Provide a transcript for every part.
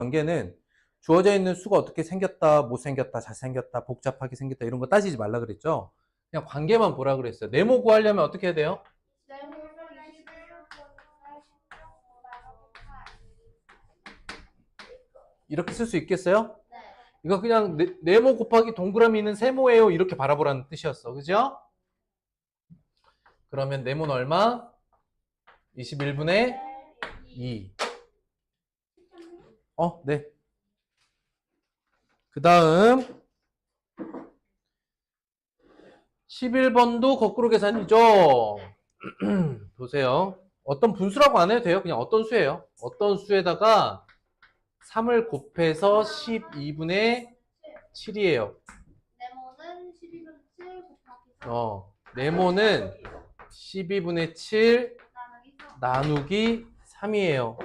관계는 주어져 있는 수가 어떻게 생겼다, 못생겼다, 잘생겼다, 복잡하게 생겼다 이런 거 따지지 말라 그랬죠? 그냥 관계만 보라 그랬어요. 네모 구하려면 어떻게 해야 돼요? 이렇게 쓸 수 있겠어요? 이거 그냥 네모 곱하기 동그라미 있는 세모예요. 이렇게 바라보라는 뜻이었어. 그죠? 그러면 네모는 얼마? 21분의 2. 네. 그 다음 11번도 거꾸로 계산이죠. 보세요. 어떤 분수라고 안 해도 돼요. 그냥 어떤 수예요. 어떤 수에다가 3을 곱해서 12분의 7이에요. 네모는 12분의 7 곱하기 네모는 12분의 7 나누기 3이에요.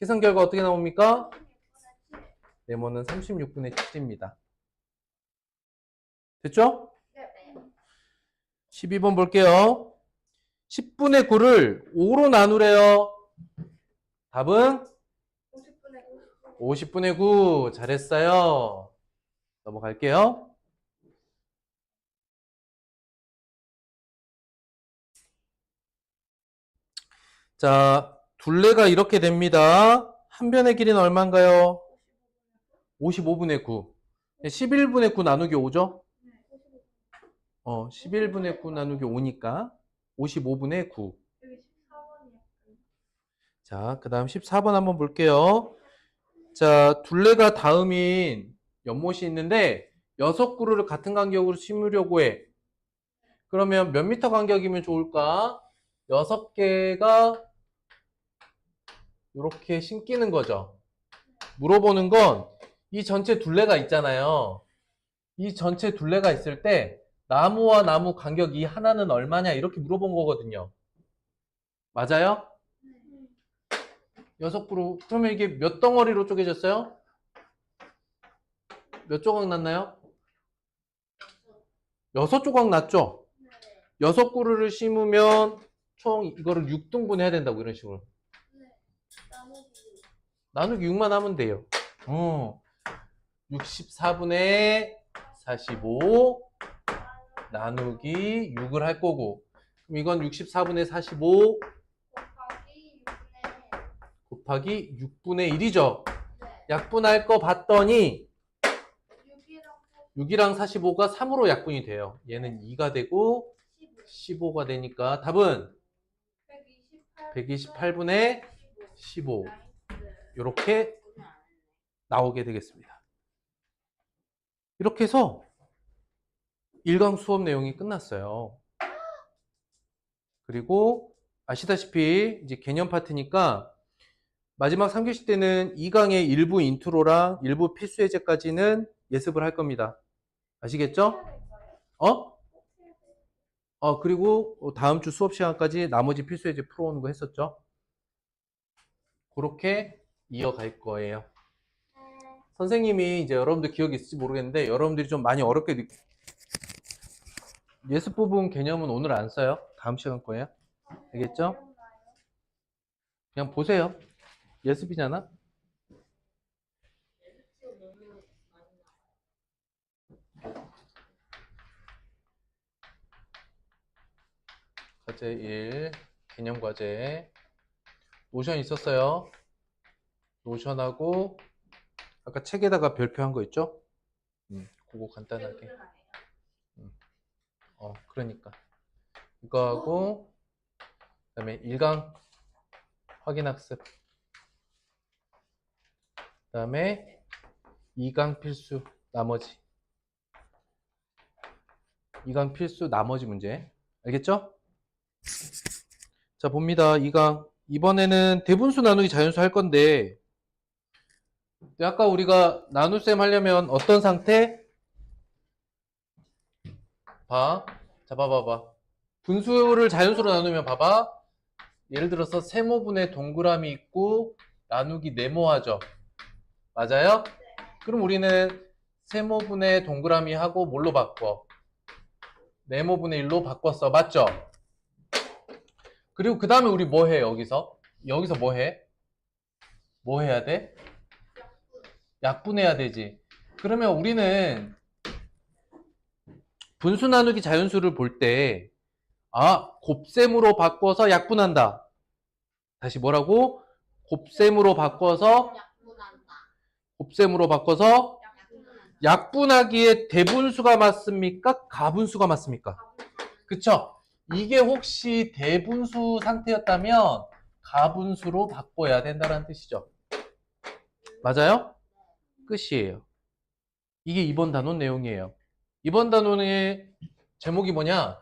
계산 결과 어떻게 나옵니까? 네모는 36분의 7입니다. 됐죠? 네. 12번 볼게요. 10분의 9를 5로 나누래요. 답은? 50분의 9. 잘했어요. 넘어갈게요. 자, 둘레가 이렇게 됩니다. 한 변의 길이는 얼마인가요? 55분의 9. 11분의 9 나누기 5죠? 11분의 9 나누기 5니까 55분의 9. 자, 그 다음 14번 한번 볼게요. 자, 둘레가 다음인 연못이 있는데 6그루를 같은 간격으로 심으려고 해. 그러면 몇 미터 간격이면 좋을까? 6개가 이렇게 심기는 거죠. 물어보는 건 이 전체 둘레가 있잖아요. 이 전체 둘레가 있을 때 나무와 나무 간격이 하나는 얼마냐 이렇게 물어본 거거든요. 맞아요? 6그루. 그러면 이게 몇 덩어리로 쪼개졌어요? 몇 조각 났나요? 6조각 났죠? 6그루를 심으면 총 이거를 6등분 해야 된다고 이런 식으로. 나누기 6만 하면 돼요. 64분의 45 나누기 6을 할 거고, 그럼 이건 64분의 45 곱하기 6분의 1이죠. 약분할 거 봤더니 6이랑 45가 3으로 약분이 돼요. 얘는 2가 되고 15가 되니까 답은 128분의 15 이렇게 나오게 되겠습니다. 이렇게 해서 1강 수업 내용이 끝났어요. 그리고 아시다시피 이제 개념 파트니까 마지막 3교시 때는 2강의 일부 인트로랑 일부 필수 예제까지는 예습을 할 겁니다. 아시겠죠? 그리고 다음 주 수업 시간까지 나머지 필수 예제 풀어오는 거 했었죠? 그렇게 이어갈 거예요. 선생님이 이제 여러분들 기억이 있을지 모르겠는데 여러분들이 좀 많이 어렵게 예습 부분 개념은 오늘 안 써요. 다음 시간 거예요. 알겠죠? 그냥 보세요. 예습이잖아. 과제 1 개념 과제 노션 있었어요. 노션하고 아까 책에다가 별표한 거 있죠? 그거 간단하게. 그러니까 이거하고 그다음에 1강 확인학습, 그다음에 2강 필수 나머지, 2강 필수 나머지 문제. 알겠죠? 자, 봅니다. 2강. 이번에는 대분수 나누기 자연수 할 건데 아까 우리가 나눗셈 하려면 어떤 상태? 자, 봐봐. 분수를 자연수로 나누면 봐봐. 예를 들어서 세모분의 동그라미 있고 나누기 네모하죠. 맞아요? 그럼 우리는 세모분의 동그라미 하고 뭘로 바꿔? 네모분의 1로 바꿨어. 맞죠? 그리고 그 다음에 우리 뭐 해? 여기서 뭐 해? 뭐 해야 돼? 약분해야 되지. 그러면 우리는 분수 나누기 자연수를 볼 때, 곱셈으로 바꿔서 약분한다. 다시 뭐라고? 곱셈으로 바꿔서 약분한다. 곱셈으로 바꿔서 약분한다. 약분하기에 대분수가 맞습니까? 가분수가 맞습니까? 그쵸? 이게 혹시 대분수 상태였다면 가분수로 바꿔야 된다는 뜻이죠. 맞아요? 끝이에요. 이게 이번 단원 내용이에요. 이번 단원의 제목이 뭐냐?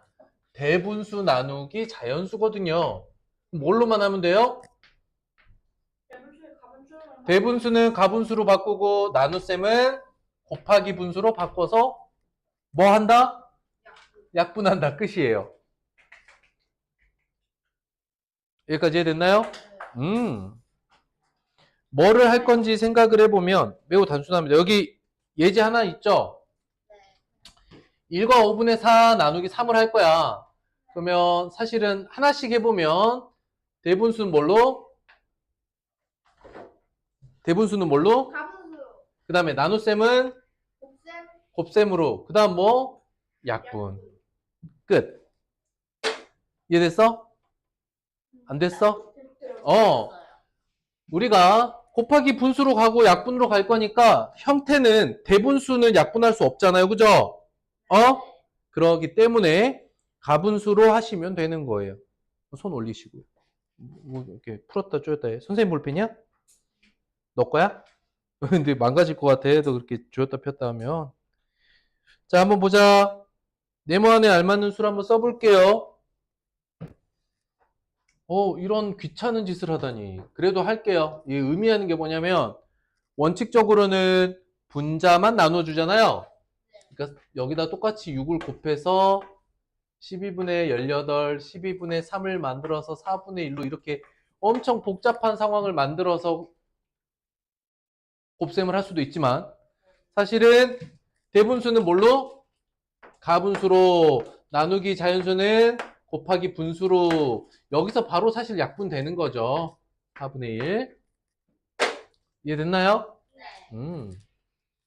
대분수 나누기 자연수거든요. 뭘로만 하면 돼요? 대분수는 가분수로 바꾸고 나눗셈은 곱하기 분수로 바꿔서 뭐 한다? 약분한다. 끝이에요. 여기까지 이해됐나요? 뭐를 할 건지 생각을 해보면 매우 단순합니다. 여기 예제 하나 있죠? 1과 5분의 4 나누기 3을 할 거야. 그러면 사실은 하나씩 해보면 대분수는 뭘로? 대분수는 뭘로? 가분수. 그 다음에 나눗셈은 곱셈. 곱셈으로. 그 다음 뭐? 약분. 끝. 이해됐어? 안 됐어? 우리가 곱하기 분수로 가고 약분으로 갈 거니까 형태는 대분수는 약분할 수 없잖아요. 그죠? 그러기 때문에 가분수로 하시면 되는 거예요. 손 올리시고요. 뭐 이렇게 풀었다 조였다 해. 선생님 볼펜이야? 너 거야? 근데 망가질 것 같아. 너 그렇게 조였다 폈다 하면. 자, 한번 보자. 네모 안에 알맞는 수를 한번 써볼게요. 이런 귀찮은 짓을 하다니. 그래도 할게요. 이 의미하는 게 뭐냐면 원칙적으로는 분자만 나눠주잖아요. 그러니까 여기다 똑같이 6을 곱해서 12분의 18, 12분의 3을 만들어서 4분의 1로 이렇게 엄청 복잡한 상황을 만들어서 곱셈을 할 수도 있지만 사실은 대분수는 뭘로? 가분수로, 나누기 자연수는 곱하기 분수로. 여기서 바로 사실 약분되는 거죠. 4분의 1. 이해됐나요? 네.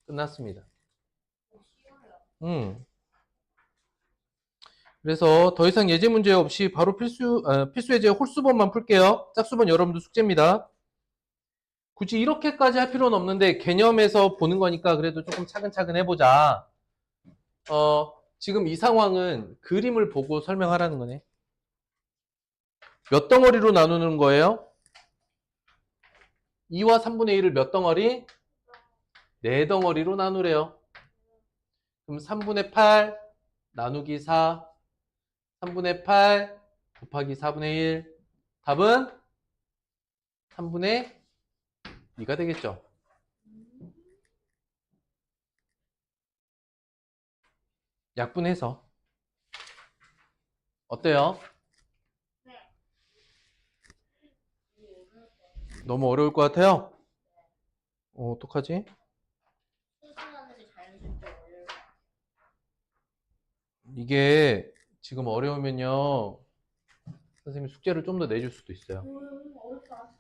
끝났습니다. 쉬워요. 그래서 더 이상 예제 문제 없이 바로 필수 예제 홀수번만 풀게요. 짝수번 여러분들 숙제입니다. 굳이 이렇게까지 할 필요는 없는데 개념에서 보는 거니까 그래도 조금 차근차근 해보자. 지금 이 상황은 그림을 보고 설명하라는 거네. 몇 덩어리로 나누는 거예요? 2와 3분의 1을 몇 덩어리? 4덩어리로 나누래요. 그럼 3분의 8 나누기 4, 3분의 8 곱하기 4분의 1. 답은 3분의 2가 되겠죠. 약분해서. 어때요? 네. 너무 어려울 것 같아요? 어떡하지? 수술하는 게 자연스럽게 어려워요. 이게 지금 어려우면요. 선생님이 숙제를 좀 더 내줄 수도 있어요. 어렵다.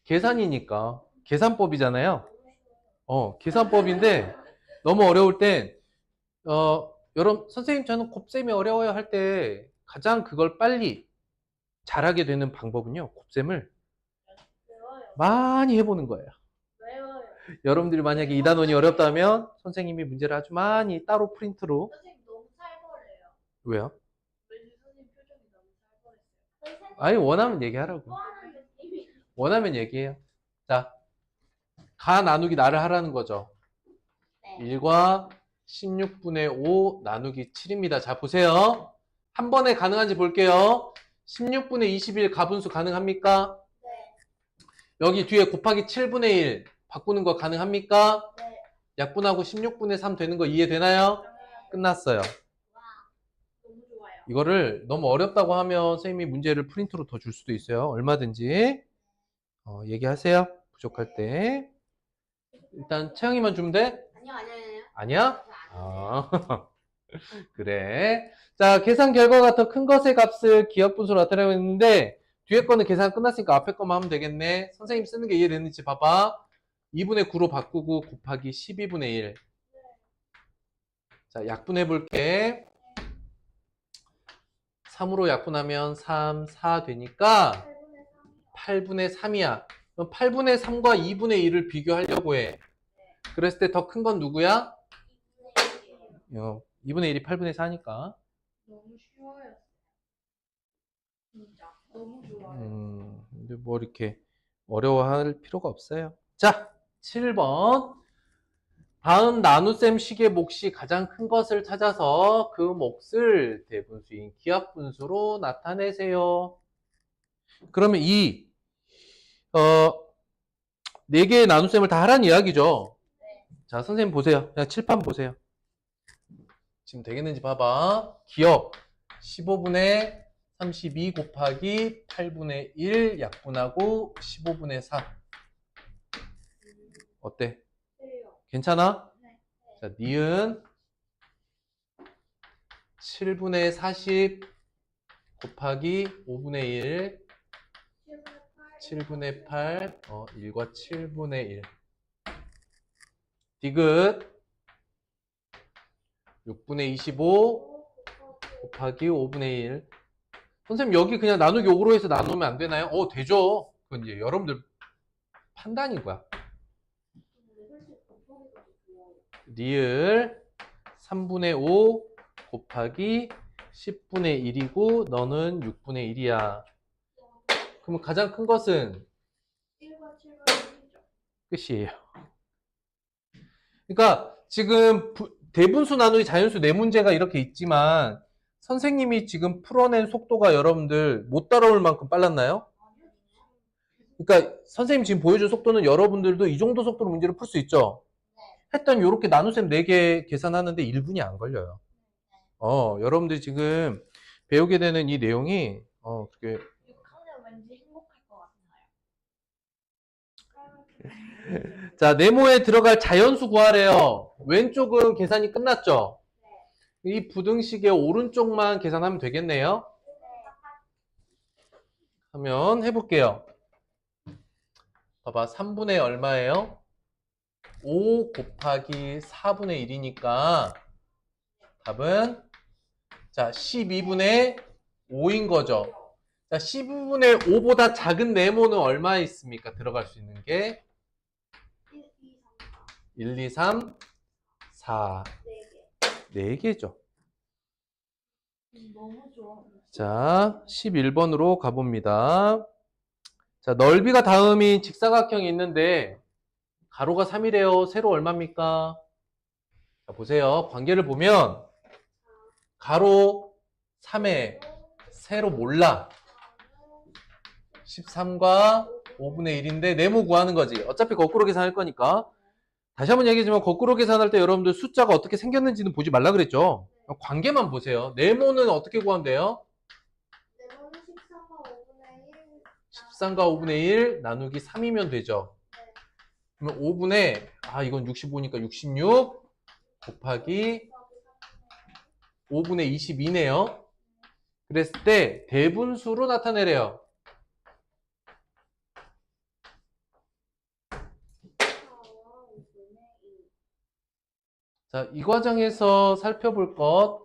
계산이니까. 계산법이잖아요. 계산법인데 너무 어려울 땐 여러분 선생님 저는 곱셈이 어려워요 할 때 가장 그걸 빨리 잘하게 되는 방법은요. 곱셈을 외워요. 많이 해보는 거예요. 외워요. 여러분들이 만약에 이 단원이 어렵다면 선생님이 문제를 아주 많이 따로 프린트로. 선생님 너무 살벌해요. 왜요? 왠지 선생님 표정이 너무 살벌했어요. 아니 원하면 얘기하라고. 좋아하는 느낌이. 원하면 얘기해요. 자, 가 나누기 나를 하라는 거죠. 네. 1과 16분의 5 나누기 7입니다. 자, 보세요. 한 번에 가능한지 볼게요. 16분의 21 가분수 가능합니까? 네. 여기 뒤에 곱하기 7분의 1 바꾸는 거 가능합니까? 네. 약분하고 16분의 3 되는 거 이해되나요? 끝났어요. 와, 너무 좋아요. 이거를 너무 어렵다고 하면 선생님이 문제를 프린트로 더 줄 수도 있어요. 얼마든지. 얘기하세요. 부족할 때. 일단 채영이만 주면 돼? 아니요. 아니야? 그래. 자, 계산 결과가 더 큰 것의 값을 기억 분수로 나타내고 있는데 뒤에 거는 계산 끝났으니까 앞에 것만 하면 되겠네. 선생님 쓰는 게 이해되는지 봐봐. 2분의 9로 바꾸고 곱하기 12분의 1. 자, 약분해 볼게. 3으로 약분하면 3, 4 되니까 8분의 3이야. 그럼 8분의 3과 2분의 1을 비교하려고 해. 그랬을 때 더 큰 건 누구야? 2분의 1이 8분의 4니까. 너무 쉬워요. 진짜 너무 좋아요. 근데 뭐 이렇게 어려워할 필요가 없어요. 자, 7번. 다음 나눗셈 식의 몫이 가장 큰 것을 찾아서 그 몫을 대분수인 기하분수로 나타내세요. 그러면 이 4개의 나눗셈을 다 하라는 이야기죠. 자, 선생님 보세요. 그냥 칠판 보세요. 지금 되겠는지 봐봐. 기억 15분의 32 곱하기 8분의 1 약분하고 15분의 4. 어때? 괜찮아? 네. 자, 니은 7분의 40 곱하기 5분의 1 7분의 8 1과 7분의 1 디귿 6분의 25 곱하기 5분의 1 선생님 여기 그냥 나누기 5로 해서 나누면 안 되나요? 되죠. 그건 이제 여러분들 판단인 거야. 리을 3분의 5 곱하기 10분의 1이고 너는 6분의 1이야. 그러면 가장 큰 것은 1과 7과 1이죠. 끝이에요. 그러니까 지금 대분수 나누기 자연수 네 문제가 이렇게 있지만 선생님이 지금 풀어낸 속도가 여러분들 못 따라올 만큼 빨랐나요? 그러니까 선생님 지금 보여준 속도는 여러분들도 이 정도 속도로 문제를 풀 수 있죠? 했던 이렇게 나눗셈 4개 계산하는데 1분이 안 걸려요. 여러분들이 지금 배우게 되는 이 내용이 그게 6학년 왠지 행복할 것 같아요. 자, 네모에 들어갈 자연수 구하래요. 왼쪽은 계산이 끝났죠? 이 부등식의 오른쪽만 계산하면 되겠네요. 하면 해볼게요. 봐봐, 3분의 얼마예요? 5 곱하기 4분의 1이니까 답은 자 12분의 5인 거죠. 자 12분의 5보다 작은 네모는 얼마 있습니까? 들어갈 수 있는 게 1, 2, 3, 4 4개죠. 너무 좋아. 자 11번으로 가봅니다. 자 넓이가 다음인 직사각형이 있는데 가로가 3이래요. 세로 얼마입니까? 자, 보세요. 관계를 보면 가로 3에 세로 몰라. 13과 5분의 1인데 네모 구하는 거지. 어차피 거꾸로 계산할 거니까. 다시 한번 얘기하지만 거꾸로 계산할 때 여러분들 숫자가 어떻게 생겼는지는 보지 말라 그랬죠. 관계만 보세요. 네모는 어떻게 구하면 돼요? 네모는 13과 5분의 1. 13과 5분의 1 나누기 3이면 되죠. 그러면 5분의 이건 65니까 66 곱하기 5분의 22네요. 그랬을 때 대분수로 나타내래요. 자, 이 과정에서 살펴볼 것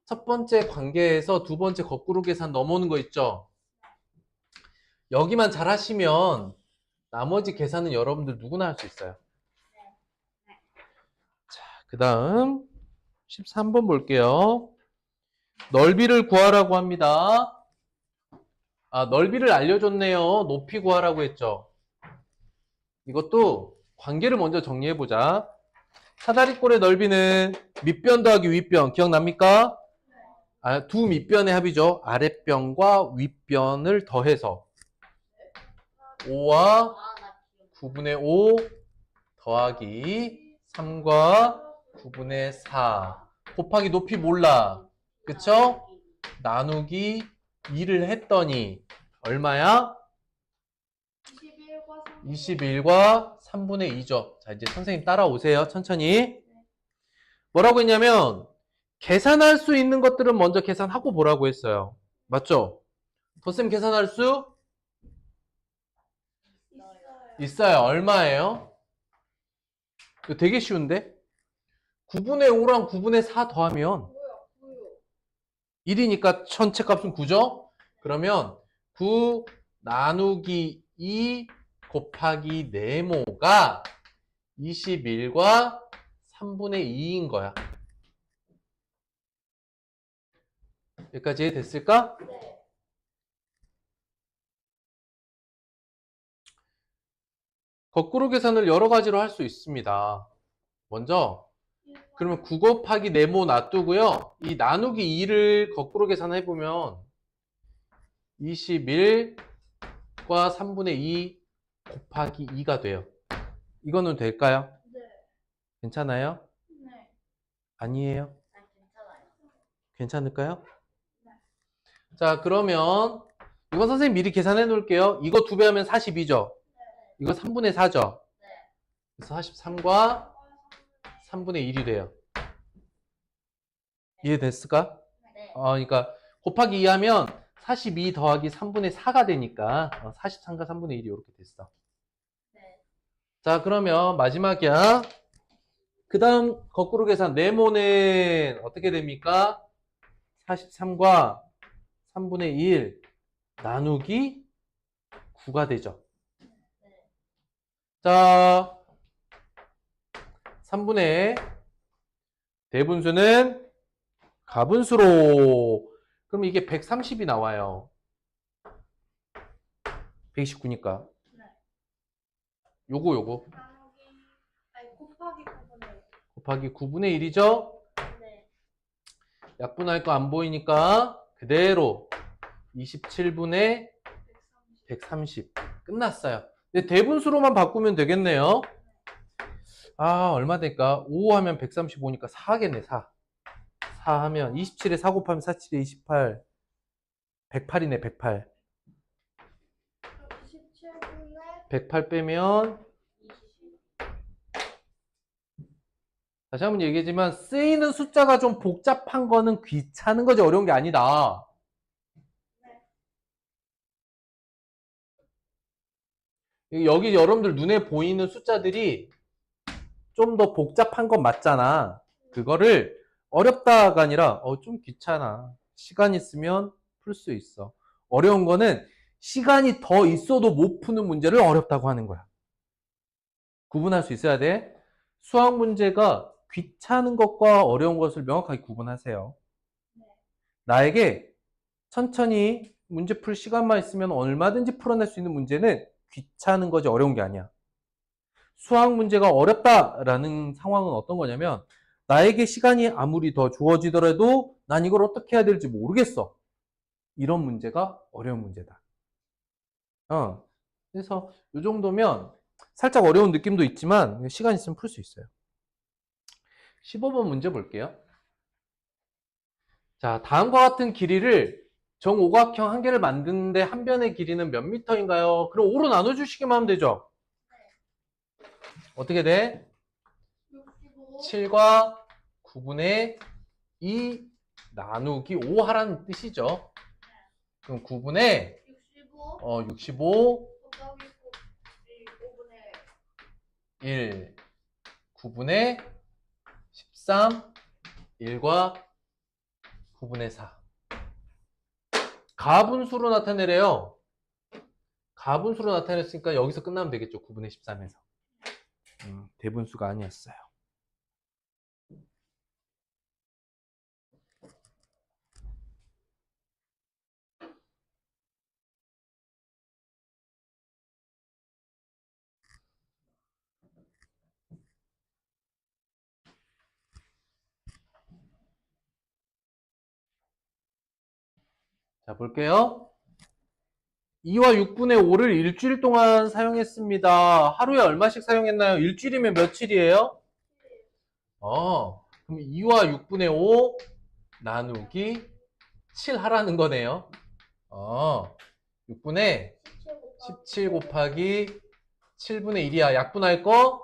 첫 번째 관계에서 두 번째 거꾸로 계산 넘어오는 거 있죠? 여기만 잘 하시면 나머지 계산은 여러분들 누구나 할 수 있어요. 자, 그 다음 13번 볼게요. 넓이를 구하라고 합니다. 넓이를 알려줬네요. 높이 구하라고 했죠. 이것도 관계를 먼저 정리해보자. 사다리꼴의 넓이는 밑변 더하기 윗변 기억납니까? 두 밑변의 합이죠. 아랫변과 윗변을 더해서 5와 9분의 5 더하기 3과 9분의 4 곱하기 높이 몰라. 그쵸? 나누기 2를 했더니 얼마야? 21과 3분의 2죠. 자, 이제 선생님 따라오세요. 천천히. 뭐라고 했냐면 계산할 수 있는 것들은 먼저 계산하고 보라고 했어요. 맞죠? 덧셈 계산할 수 있어요. 얼마예요? 이거 되게 쉬운데? 9분의 5랑 9분의 4 더하면 뭐야? 뭐요? 1이니까 전체 값은 9죠? 그러면 9 나누기 2 곱하기 네모가 21과 3분의 2인 거야. 여기까지 됐을까? 네. 거꾸로 계산을 여러 가지로 할 수 있습니다. 먼저 그러면 9 곱하기 네모 놔두고요. 이 나누기 2를 거꾸로 계산해보면 21과 3분의 2 곱하기 2가 돼요. 이거는 될까요? 네. 괜찮아요? 네. 아니에요? 아, 괜찮아요. 괜찮을까요? 네. 자, 그러면 이거 선생님 미리 계산해 놓을게요. 이거 2배 하면 42죠? 네. 이거 3분의 4죠? 네. 그래서 43과 3분의 1이 돼요. 이해됐을까? 네. 그러니까 곱하기 2 하면 42 더하기 3분의 4가 되니까 43과 3분의 1이 이렇게 됐어. 네. 자, 그러면 마지막이야. 그 다음 거꾸로 계산 네모는 어떻게 됩니까? 43과 3분의 1 나누기 9가 되죠. 네. 자, 3분의 대분수는 가분수로. 그럼 이게 130이 나와요. 129니까. 네. 요거. 나누기 아니 곱하기 9분의 곱하기 9분의 1이죠? 네. 약분할 거 안 보이니까 그대로 27분의 130. 끝났어요. 근데 대분수로만 바꾸면 되겠네요. 얼마 될까? 5 하면 135니까 4겠네, 4. 4 하면 27에 4 곱하면 4, 7에 28. 108이네, 108. 27분의 108 빼면 20. 다시 한번 얘기하지만 쓰이는 숫자가 좀 복잡한 거는 귀찮은 거지 어려운 게 아니다. 여기 여러분들 눈에 보이는 숫자들이 좀 더 복잡한 건 맞잖아. 그거를 어렵다가 아니라 좀 귀찮아. 시간 있으면 풀 수 있어. 어려운 거는 시간이 더 있어도 못 푸는 문제를 어렵다고 하는 거야. 구분할 수 있어야 돼. 수학 문제가 귀찮은 것과 어려운 것을 명확하게 구분하세요. 나에게 천천히 문제 풀 시간만 있으면 얼마든지 풀어낼 수 있는 문제는 귀찮은 거지 어려운 게 아니야. 수학 문제가 어렵다라는 상황은 어떤 거냐면 나에게 시간이 아무리 더 주어지더라도 난 이걸 어떻게 해야 될지 모르겠어. 이런 문제가 어려운 문제다. 그래서 이 정도면 살짝 어려운 느낌도 있지만 시간 있으면 풀 수 있어요. 15번 문제 볼게요. 자, 다음과 같은 길이를 정오각형 한 개를 만드는데 한 변의 길이는 몇 미터인가요? 그럼 5로 나눠주시기만 하면 되죠? 어떻게 돼? 65. 7과 9분의 2 나누기 5 하라는 뜻이죠. 그럼 9분의 65. 65 곱하기 5분의 1 9분의 13 1과 9분의 4 가분수로 나타내래요. 가분수로 나타냈으니까 여기서 끝나면 되겠죠. 9분의 13에서. 대분수가 아니었어요. 자, 볼게요. 2와 6분의 5를 일주일 동안 사용했습니다. 하루에 얼마씩 사용했나요? 일주일이면 며칠이에요? 그럼 2와 6분의 5 나누기 7 하라는 거네요. 6분의 17 곱하기 7분의 1이야. 약분할 거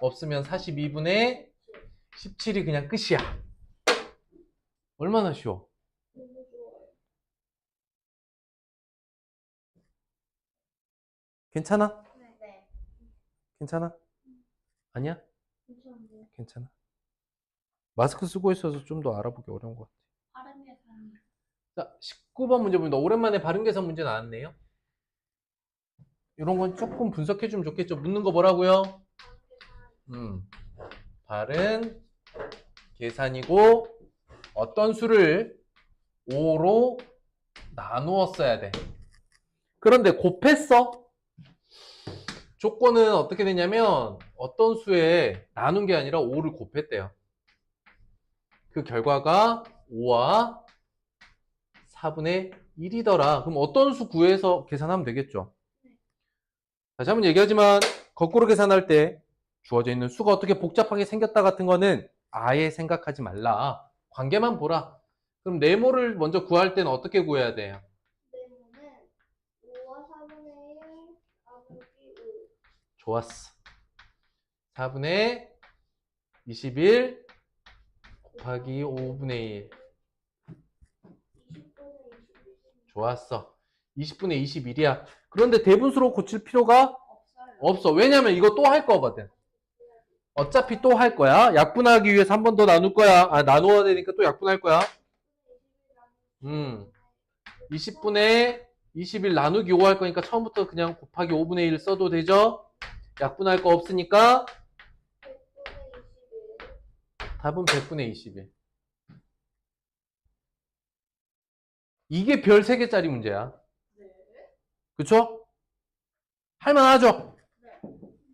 없으면 42분의 17이 그냥 끝이야. 얼마나 쉬워? 괜찮아? 네. 괜찮아? 아니야? 괜찮은데요? 괜찮아? 마스크 쓰고 있어서 좀 더 알아보기 어려운 것 같아. 빠른 계산이. 자, 19번 문제 보입니다. 오랜만에 바른 계산 문제 나왔네요. 이런 건 조금 분석해주면 좋겠죠. 묻는 거 뭐라고요? 바른 계산이고 어떤 수를 5로 나누었어야 돼. 그런데 곱했어? 조건은 어떻게 되냐면 어떤 수에 나눈 게 아니라 5를 곱했대요. 그 결과가 5와 4분의 1이더라. 그럼 어떤 수 구해서 계산하면 되겠죠. 다시 한번 얘기하지만 거꾸로 계산할 때 주어져 있는 수가 어떻게 복잡하게 생겼다 같은 거는 아예 생각하지 말라. 관계만 보라. 그럼 네모를 먼저 구할 때는 어떻게 구해야 돼요? 네모는 5와 4분의 1 나누기 5. 좋았어. 4분의 21 곱하기 5분의 1. 20분의 21. 좋았어. 20분의 21이야. 그런데 대분수로 고칠 필요가 없어요. 없어. 왜냐면 이거 또 할 거거든. 어차피 또 할 거야. 약분하기 위해서 한 번 더 나눌 거야. 아, 나누어야 되니까 또 약분할 거야. 20분의 21 나누기 5 할 거니까 처음부터 그냥 곱하기 5분의 1 써도 되죠? 약분할 거 없으니까 100분의 21. 답은 100분의 21. 이게 별 3개짜리 문제야. 네. 그쵸? 할만하죠? 네.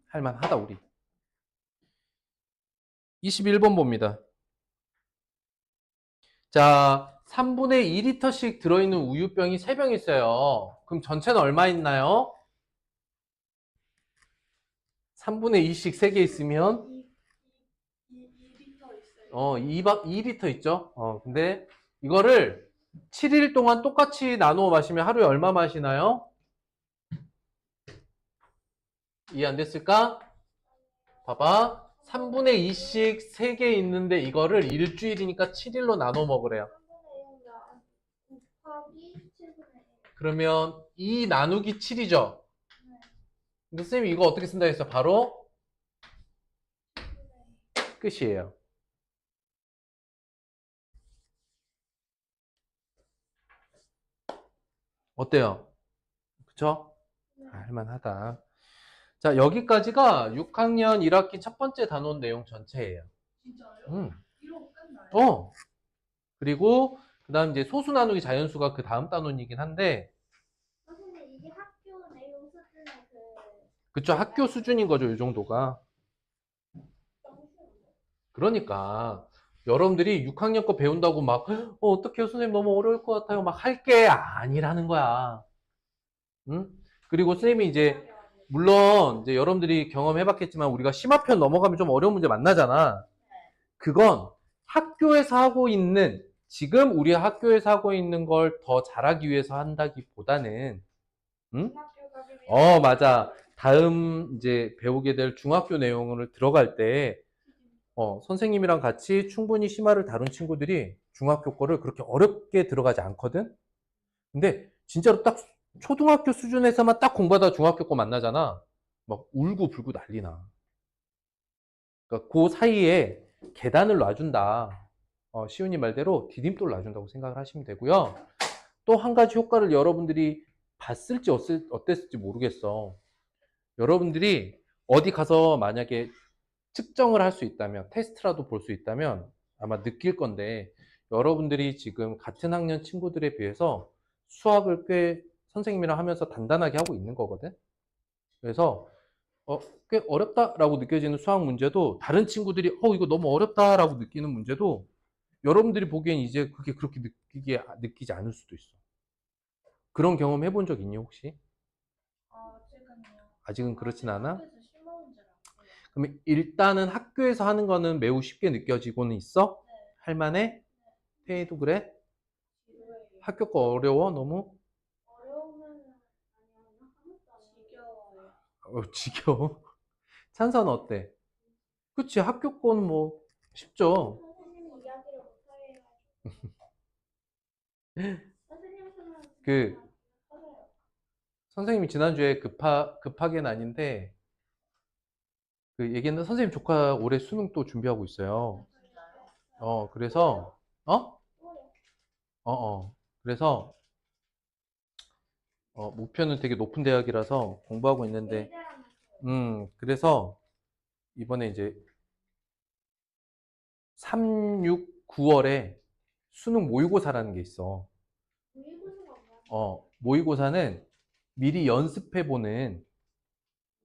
할만하다 우리. 21번 봅니다. 자, 3분의 2리터씩 들어있는 우유병이 3병 있어요. 그럼 전체는 얼마 있나요? 3분의 2씩 3개 있으면 2리터 있어요. 2리터 있죠? 근데 이거를 7일 동안 똑같이 나누어 마시면 하루에 얼마 마시나요? 이해 안 됐을까? 봐봐. 3분의 2씩 3개 있는데 이거를 일주일이니까 7일로 나눠 먹으래요. 3분의 0 곱하기 7분의 1. 그러면 2 나누기 7이죠? 네. 근데 선생님이 이거 어떻게 쓴다 했어? 바로 7분의 1. 끝이에요. 어때요? 그쵸? 네. 할만하다. 자, 여기까지가 6학년 1학기 첫 번째 단원 내용 전체예요. 진짜요? 이러고 끝나요? 그리고 그 다음 이제 소수 나누기 자연수가 그 다음 단원이긴 한데, 선생님 이게 학교 내용 수준의 그쵸? 학교 수준인 거죠, 이 정도가. 너무 쉬운데. 그러니까 여러분들이 6학년 거 배운다고 막 어떡해요 선생님 너무 어려울 것 같아요 막 할 게 아니라는 거야. 응? 그리고 선생님이 이제 물론 이제 여러분들이 경험해봤겠지만 우리가 심화편 넘어가면 좀 어려운 문제 만나잖아. 그건 학교에서 하고 있는 지금 우리 학교에서 하고 있는 걸 더 잘하기 위해서 한다기보다는 응? 중학교 가기 위해 맞아. 다음 이제 배우게 될 중학교 내용을 들어갈 때 선생님이랑 같이 충분히 심화를 다룬 친구들이 중학교 거를 그렇게 어렵게 들어가지 않거든? 근데 진짜로 딱 초등학교 수준에서만 딱 공부하다 중학교 거 만나잖아. 막 울고 불고 난리나. 그러니까 그 사이에 계단을 놔준다. 시훈이 말대로 디딤돌 놔준다고 생각을 하시면 되고요. 또 한 가지 효과를 여러분들이 봤을지 어땠을지 모르겠어. 여러분들이 어디 가서 만약에 측정을 할 수 있다면, 테스트라도 볼 수 있다면 아마 느낄 건데, 여러분들이 지금 같은 학년 친구들에 비해서 수학을 꽤 선생님이랑 하면서 단단하게 하고 있는 거거든? 그래서, 꽤 어렵다라고 느껴지는 수학 문제도 다른 친구들이, 이거 너무 어렵다라고 느끼는 문제도 여러분들이 보기엔 이제 그게 그렇게 느끼지 않을 수도 있어. 그런 경험 해본 적 있니, 혹시? 아직은요. 아직은 그렇진 않아? 학교에서 심화 문제를 안 해요. 그럼 일단은 학교에서 하는 거는 매우 쉽게 느껴지고는 있어? 네. 할만해? 태희도 그래? 지루해요. 학교 거 어려워? 너무? 어려우면 아니요. 아무것도 안 지겨워요. 지겨워. 찬사는 어때? 그치, 학교 거는 뭐 쉽죠. 선생님이 이야기를 못하게 해가지고. 선생님 수는 그 하세요. 선생님이 지난주에 급하게는 아닌데 그 얘기는 선생님 조카 올해 수능 또 준비하고 있어요. 진짜요? 그래서 어? 또요? 그래서 목표는 되게 높은 대학이라서 공부하고 있는데 의대라면서요. 그래서 이번에 이제 3, 6, 9월에 수능 모의고사라는 게 있어. 모의고사가 뭐야? 모의고사는 미리 연습해보는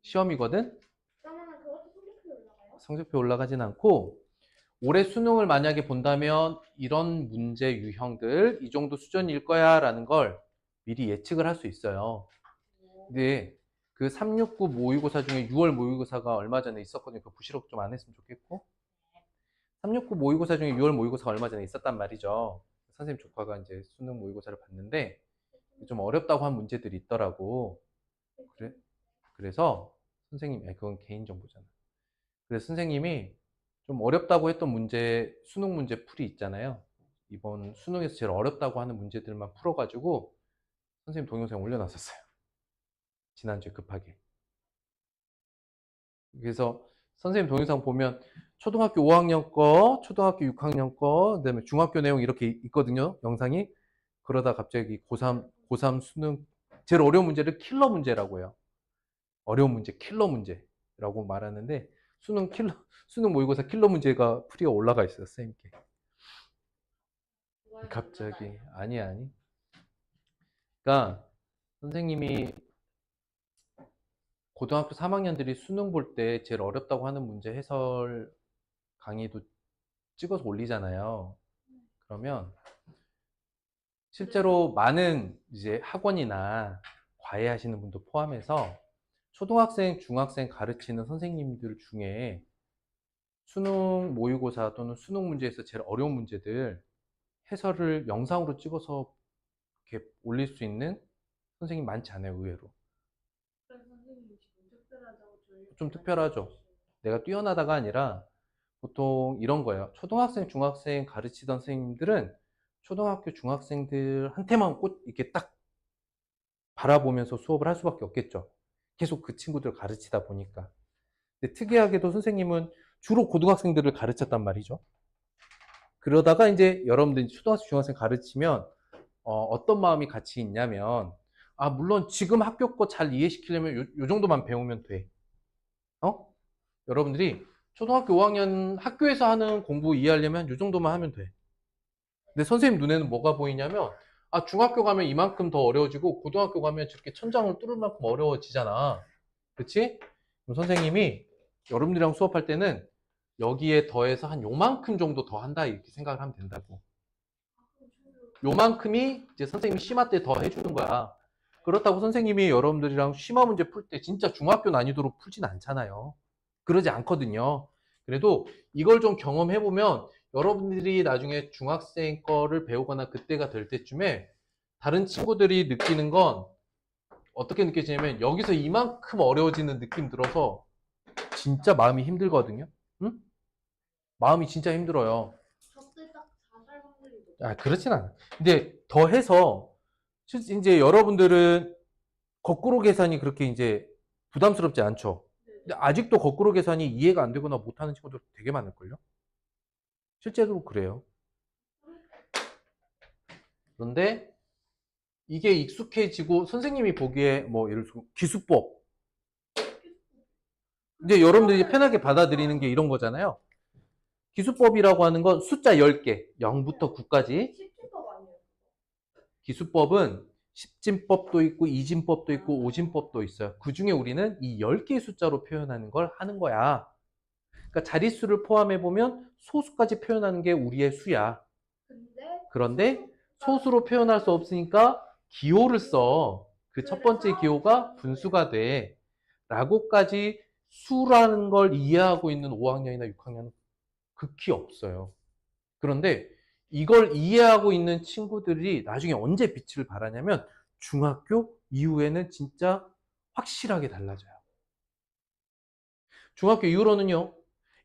시험이거든? 그러면은 그것도 성적표 올라가요? 성적표 올라가진 않고, 올해 수능을 만약에 본다면 이런 문제 유형들, 이 정도 수준일 거야 라는 걸 미리 예측을 할 수 있어요. 근데 그 369 모의고사 중에 6월 모의고사가 얼마 전에 있었거든요. 그 부시록 좀 안 했으면 좋겠고. 369 모의고사 중에 6월 모의고사가 얼마 전에 있었단 말이죠. 선생님 조카가 이제 수능 모의고사를 봤는데 좀 어렵다고 한 문제들이 있더라고. 그래서 선생님, 그건 개인정보잖아. 그래서 선생님이 좀 어렵다고 했던 문제, 수능 문제 풀이 있잖아요. 이번 수능에서 제일 어렵다고 하는 문제들만 풀어가지고 선생님 동영상 올려놨었어요. 지난주에 급하게. 그래서 선생님 동영상 보면 초등학교 5학년 거, 초등학교 6학년 거, 그다음에 중학교 내용 이렇게 있거든요. 영상이. 그러다 갑자기 고3 수능 제일 어려운 문제를 킬러 문제라고 해요. 어려운 문제, 킬러 문제라고 말하는데 수능 모의고사 킬러 문제가 풀이가 올라가 있어요, 선생님께. 갑자기 아니. 그러니까 선생님이 고등학교 3학년들이 수능 볼 때 제일 어렵다고 하는 문제 해설 강의도 찍어서 올리잖아요. 그러면 실제로 많은 이제 학원이나 과외 하시는 분도 포함해서 초등학생, 중학생 가르치는 선생님들 중에 수능 모의고사 또는 수능 문제에서 제일 어려운 문제들 해설을 영상으로 찍어서 이렇게 올릴 수 있는 선생님 많지 않아요, 의외로. 그래서 선생님이 지금 특별하다고 저희 좀 특별하죠. 내가 뛰어나다가 아니라 보통 이런 거예요. 초등학생, 중학생 가르치던 선생님들은 초등학교 중학생들한테만 꼭 이렇게 딱 바라보면서 수업을 할 수밖에 없겠죠. 계속 그 친구들 가르치다 보니까. 근데 특이하게도 선생님은 주로 고등학생들을 가르쳤단 말이죠. 그러다가 이제 여러분들이 초등학생, 중학생 가르치면 어떤 마음이 같이 있냐면, 물론 지금 학교 거 잘 이해시키려면 요 정도만 배우면 돼. 여러분들이 초등학교 5학년 학교에서 하는 공부 이해하려면 요 정도만 하면 돼. 근데 선생님 눈에는 뭐가 보이냐면, 중학교 가면 이만큼 더 어려워지고 고등학교 가면 저렇게 천장을 뚫을 만큼 어려워지잖아. 그치? 그럼 선생님이 여러분들이랑 수업할 때는 여기에 더해서 한 요만큼 정도 더 한다 이렇게 생각을 하면 된다고. 요만큼이 이제 선생님이 심화 때 더 해주는 거야. 그렇다고 선생님이 여러분들이랑 심화 문제 풀 때 진짜 중학교 난이도로 풀진 않잖아요. 그러지 않거든요. 그래도 이걸 좀 경험해보면 여러분들이 나중에 중학생 거를 배우거나 그때가 될 때쯤에 다른 친구들이 느끼는 건 어떻게 느껴지냐면 여기서 이만큼 어려워지는 느낌 들어서 진짜 마음이 힘들거든요. 응? 마음이 진짜 힘들어요. 저때 딱 4살 확률이 그렇진 않아. 근데 더해서 이제 여러분들은 거꾸로 계산이 그렇게 이제 부담스럽지 않죠. 근데 아직도 거꾸로 계산이 이해가 안 되거나 못하는 친구들 되게 많을걸요? 실제로 그래요. 그런데 이게 익숙해지고 선생님이 보기에 뭐 예를 들어 기수법. 이제 여러분들이 편하게 받아들이는 게 이런 거잖아요. 기수법이라고 하는 건 숫자 10개, 0부터 9까지. 10층법 아니에요? 기수법은 십진법도 있고 이진법도 있고 오진법도 있어요. 그 중에 우리는 이 10개의 숫자로 표현하는 걸 하는 거야. 그러니까 자릿수를 포함해보면 소수까지 표현하는 게 우리의 수야. 그런데 소수로 표현할 수 없으니까 기호를 써. 그 첫 번째 기호가 분수가 돼. 라고까지 수라는 걸 이해하고 있는 5학년이나 6학년은 극히 없어요. 그런데 이걸 이해하고 있는 친구들이 나중에 언제 빛을 발하냐면 중학교 이후에는 진짜 확실하게 달라져요. 중학교 이후로는요,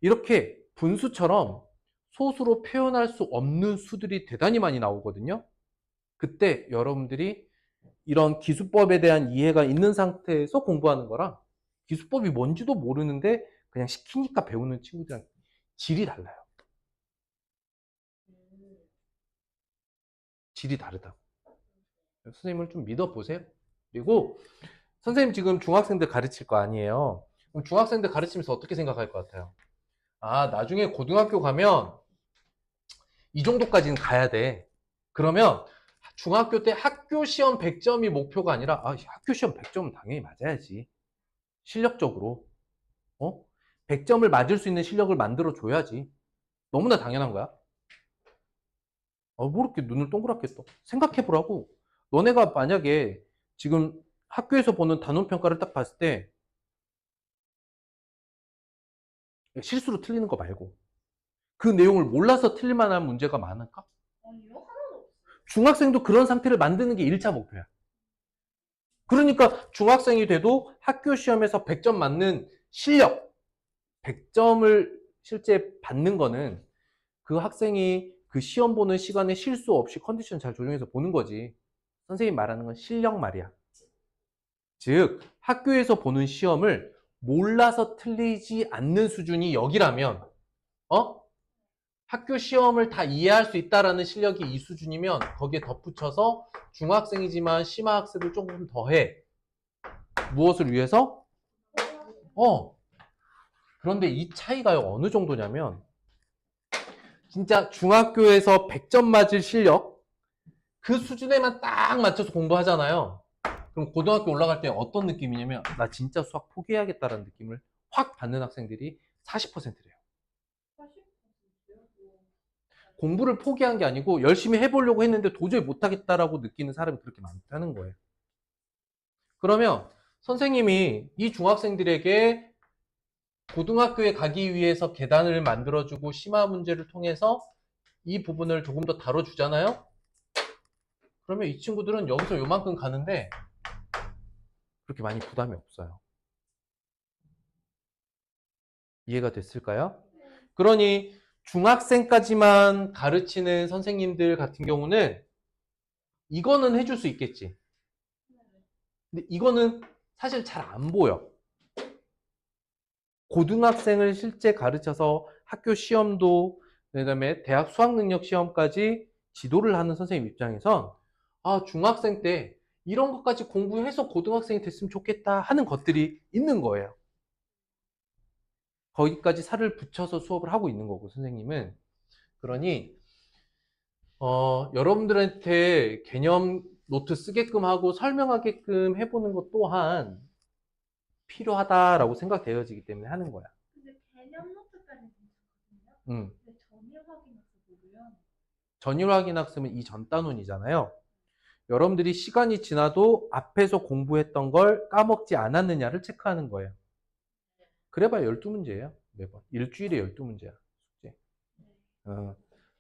이렇게 분수처럼 소수로 표현할 수 없는 수들이 대단히 많이 나오거든요. 그때 여러분들이 이런 기수법에 대한 이해가 있는 상태에서 공부하는 거랑 기수법이 뭔지도 모르는데 그냥 시키니까 배우는 친구들이랑 질이 달라요. 질이 다르다. 선생님을 좀 믿어보세요. 그리고 선생님 지금 중학생들 가르칠 거 아니에요. 그럼 중학생들 가르치면서 어떻게 생각할 것 같아요? 아, 나중에 고등학교 가면 이 정도까지는 가야 돼. 그러면 중학교 때 학교 시험 100점이 목표가 아니라 학교 시험 100점은 당연히 맞아야지. 실력적으로. 100점을 맞을 수 있는 실력을 만들어 줘야지. 너무나 당연한 거야. 뭐 이렇게 눈을 동그랗게 떠. 생각해 보라고. 너네가 만약에 지금 학교에서 보는 단원 평가를 딱 봤을 때 실수로 틀리는 거 말고 그 내용을 몰라서 틀릴 만한 문제가 많을까? 아니요, 하나도 없어요. 중학생도 그런 상태를 만드는 게 1차 목표야. 그러니까 중학생이 돼도 학교 시험에서 100점 맞는 실력, 100점을 실제 받는 거는 그 학생이 그 시험 보는 시간에 실수 없이 컨디션 잘 조정해서 보는 거지. 선생님 말하는 건 실력 말이야. 즉, 학교에서 보는 시험을 몰라서 틀리지 않는 수준이 여기라면, 학교 시험을 다 이해할 수 있다라는 실력이 이 수준이면 거기에 덧붙여서 중학생이지만 심화학습을 조금 더 해. 무엇을 위해서? 그런데 이 차이가 어느 정도냐면 진짜 중학교에서 100점 맞을 실력 그 수준에만 딱 맞춰서 공부하잖아요. 그럼 고등학교 올라갈 때 어떤 느낌이냐면 나 진짜 수학 포기해야겠다라는 느낌을 확 받는 학생들이 40%래요. 40%요? 공부를 포기한 게 아니고 열심히 해보려고 했는데 도저히 못하겠다라고 느끼는 사람이 그렇게 많다는 거예요. 그러면 선생님이 이 중학생들에게 고등학교에 가기 위해서 계단을 만들어주고 심화 문제를 통해서 이 부분을 조금 더 다뤄주잖아요? 그러면 이 친구들은 여기서 요만큼 가는데 그렇게 많이 부담이 없어요. 이해가 됐을까요? 그러니 중학생까지만 가르치는 선생님들 같은 경우는 이거는 해줄 수 있겠지. 근데 이거는 사실 잘 안 보여. 고등학생을 실제 가르쳐서 학교 시험도 그다음에 대학 수학능력 시험까지 지도를 하는 선생님 입장에선 중학생 때 이런 것까지 공부해서 고등학생이 됐으면 좋겠다 하는 것들이 있는 거예요. 거기까지 살을 붙여서 수업을 하고 있는 거고 선생님은. 그러니 여러분들한테 개념 노트 쓰게끔 하고 설명하게끔 해보는 것 또한 필요하다라고 생각되어지기 때문에 하는 거야. 근데 개념 노트까지 괜찮거든요. 음. 근데 전일 확인학습으로요. 전일 확인 학습은 이 전 단원이잖아요. 여러분들이 시간이 지나도 앞에서 공부했던 걸 까먹지 않았느냐를 체크하는 거예요. 그래봐야 12문제예요. 매번. 일주일에 12문제야. 숙제.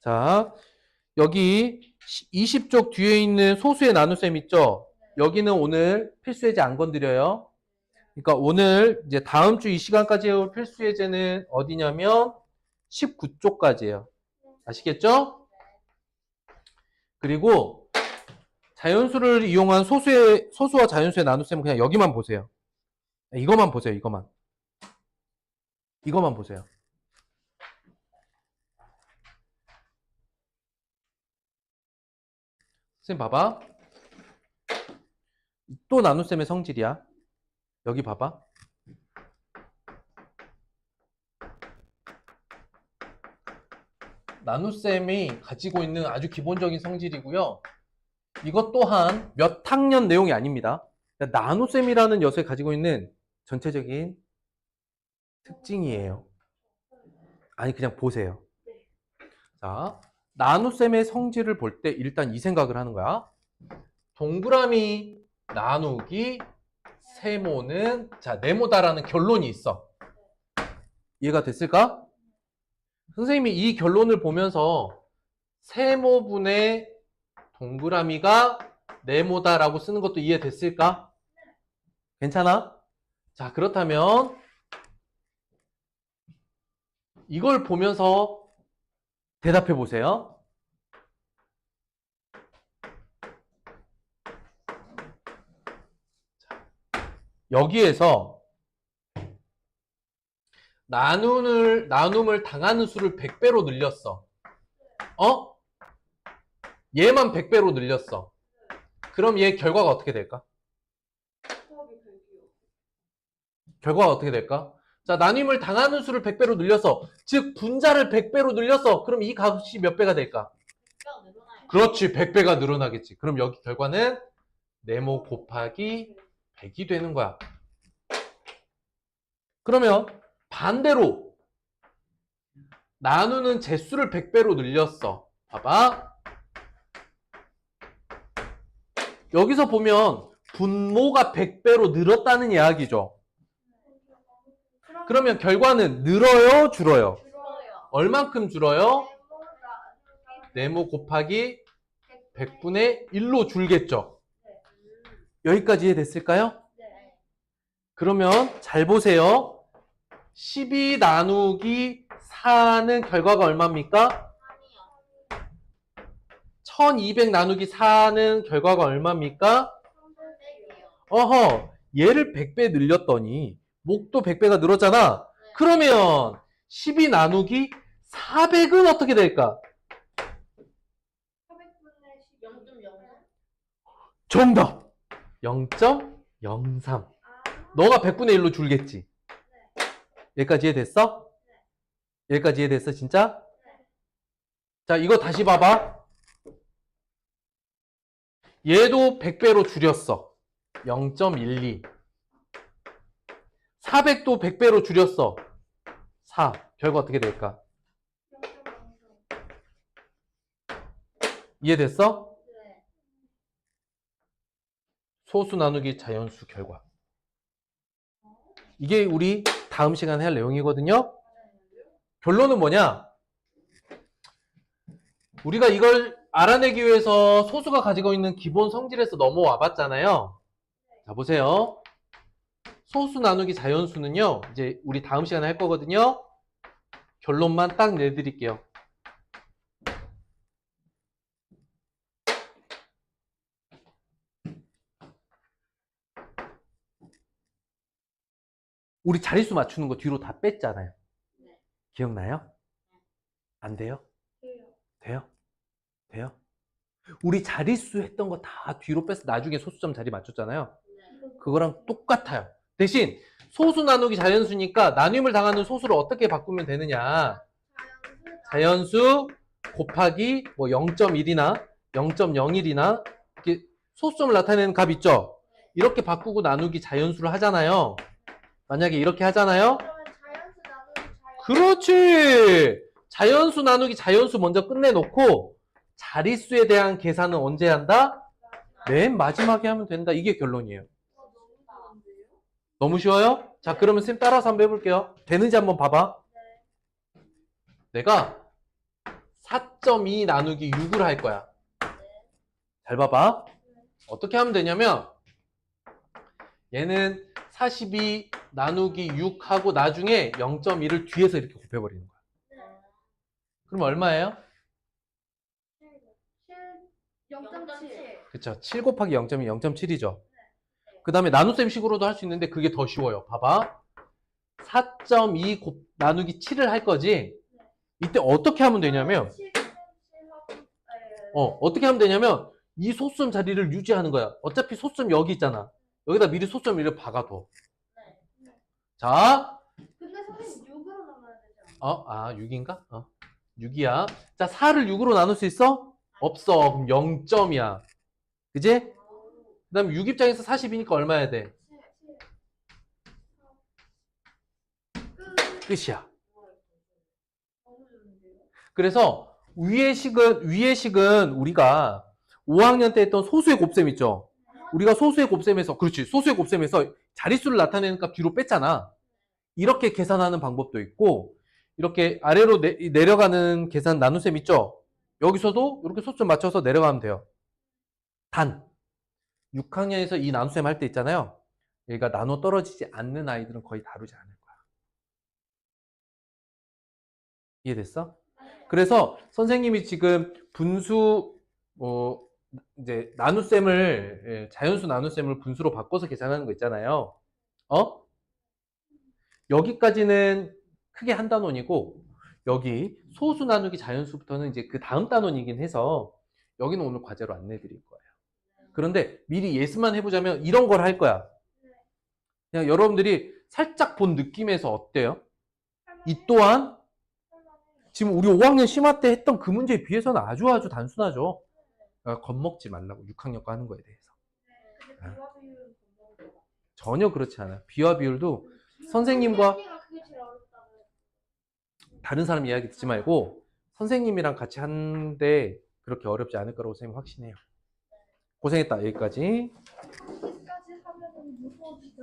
자, 여기 20쪽 뒤에 있는 소수의 나눗셈 있죠? 여기는 오늘 필수 예제 안 건드려요. 그러니까 오늘 이제 다음 주 이 시간까지 해올 필수 예제는 어디냐면 19쪽까지예요. 아시겠죠? 그리고 자연수를 이용한 소수와 자연수의 나눗셈은 그냥 여기만 보세요. 이거만 보세요. 이거만 보세요. 선생님 봐봐. 또 나눗셈의 성질이야. 여기 봐봐. 나눗셈이 가지고 있는 아주 기본적인 성질이고요. 이것 또한 몇 학년 내용이 아닙니다. 나눗셈이라는 녀석이 가지고 있는 전체적인 특징이에요. 아니 그냥 보세요. 자, 나눗셈의 성질을 볼 때 일단 이 생각을 하는 거야. 동그라미 나누기 세모는 네모다라는 결론이 있어. 이해가 됐을까? 선생님이 이 결론을 보면서 세모분의 동그라미가 네모다라고 쓰는 것도 이해됐을까? 괜찮아? 자, 그렇다면 이걸 보면서 대답해 보세요. 여기에서 나눔을 당하는 수를 100배로 늘렸어. 어? 얘만 100배로 늘렸어. 그럼 얘 결과가 어떻게 될까? 수학이 별기요. 결과가 어떻게 될까? 자, 나눔을 당하는 수를 100배로 늘렸어. 즉, 분자를 100배로 늘렸어. 그럼 이 값이 몇 배가 될까? 뼈 늘어나요. 그렇지, 100배가 늘어나겠지. 그럼 여기 결과는 네모 곱하기 100이 되는 거야. 그러면 반대로 나누는 제수를 100배로 늘렸어. 봐봐. 여기서 보면 분모가 100배로 늘었다는 이야기죠. 그러면 결과는 늘어요, 줄어요? 줄어요. 얼만큼 줄어요? 네모 곱하기 100분의 1로 줄겠죠. 여기까지 이해됐을까요? 네. 그러면 잘 보세요. 12 나누기 4는 결과가 얼마입니까? 1200 나누기 4는 결과가 얼마입니까? 어허, 얘를 100배 늘렸더니 목도 100배가 늘었잖아. 그러면 12 나누기 400은 어떻게 될까? 0.0. 정답! 0.03. 너가 100분의 1로 줄겠지? 여기까지 이해됐어? 여기까지 이해됐어, 진짜? 자, 이거 다시 봐봐. 얘도 100배로 줄였어. 0.12. 400도 100배로 줄였어. 4. 결과 어떻게 될까? 이해됐어? 소수 나누기 자연수 결과. 이게 우리 다음 시간에 할 내용이거든요. 결론은 뭐냐? 우리가 이걸 알아내기 위해서 소수가 가지고 있는 기본 성질에서 넘어와 봤잖아요. 자, 보세요. 소수 나누기 자연수는요, 이제 우리 다음 시간에 할 거거든요. 결론만 딱 내드릴게요. 우리 자릿수 맞추는 거 뒤로 다 뺐잖아요. 네. 기억나요? 안 돼요? 돼요. 돼요? 돼요? 우리 자릿수 했던 거 다 뒤로 뺐어. 나중에 소수점 자리 맞췄잖아요. 그거랑 똑같아요. 대신 소수 나누기 자연수니까 나눔을 당하는 소수를 어떻게 바꾸면 되느냐. 자연수 곱하기 뭐 0.1이나 0.01이나 이렇게 소수점을 나타내는 값 있죠? 이렇게 바꾸고 나누기 자연수를 하잖아요. 만약에 이렇게 하잖아요. 그러면 자연수 나누기 자연수. 그렇지! 자연수 나누기 자연수 먼저 끝내놓고 자릿수에 대한 계산은 언제 한다? 맨 마지막에 하면 된다. 이게 결론이에요. 너무 나은데요? 너무 쉬워요? 자, 그러면 쌤 따라서 한번 해볼게요. 되는지 한번 봐봐. 내가 4.2 나누기 6을 할 거야. 잘 봐봐. 어떻게 하면 되냐면 얘는 42 나누기 6하고 나중에 0.1을 뒤에서 이렇게 곱해버리는 거야. 그럼 얼마예요? 0.7. 그쵸. 7 곱하기 0.2, 0.7이죠. 그 다음에 나눗셈 식으로도 할 수 있는데 그게 더 쉬워요. 봐봐. 4.2 나누기 7을 할 거지. 이때 어떻게 하면 되냐면 어떻게 하면 되냐면 이 소수점 자리를 유지하는 거야. 어차피 소수점 여기 있잖아. 여기다 미리 소수점 이렇게 박아둬. 자, 근데 선생님 6으로 나눠야 되잖아. 6인가? 6이야. 자, 4를 6으로 나눌 수 있어? 없어. 그럼 0점이야. 그지? 그 다음에 6 입장에서 40이니까 얼마야 돼? 끝이야. 너무 좋은데요? 그래서 위의 식은 우리가 5학년 때 했던 소수의 곱셈 있죠? 우리가 소수의 곱셈에서, 그렇지. 소수의 곱셈에서 자릿수를 나타내는 값 뒤로 뺐잖아. 이렇게 계산하는 방법도 있고, 이렇게 아래로 내려가는 계산 나눗셈 있죠? 여기서도 이렇게 소수점 맞춰서 내려가면 돼요. 단, 6학년에서 이 나눗셈 할 때 있잖아요. 얘가 나눠 떨어지지 않는 아이들은 거의 다루지 않을 거야. 이해됐어? 그래서 선생님이 지금 분수, 이제 나눗셈을, 자연수 나눗셈을 분수로 바꿔서 계산하는 거 있잖아요. 여기까지는 크게 한 단원이고 여기 소수 나누기 자연수부터는 이제 그 다음 단원이긴 해서 여기는 오늘 과제로 안 내드릴 거예요. 그런데 미리 예습만 해보자면 이런 걸 할 거야. 그냥 여러분들이 살짝 본 느낌에서 어때요? 이 또한 지금 우리 5학년 심화 때 했던 그 문제에 비해서는 아주 단순하죠. 겁먹지 말라고 6학년 거 하는 거에 대해서. 근데 비와 비율은 못 먹을 것 같아요. 전혀 그렇지 않아요. 비와 비율도 선생님과 그게 제일 어렵다고. 다른 사람 이야기 듣지 말고 선생님이랑 같이 하는데 그렇게 어렵지 않을 거라고 선생님 확신해요. 고생했다. 여기까지.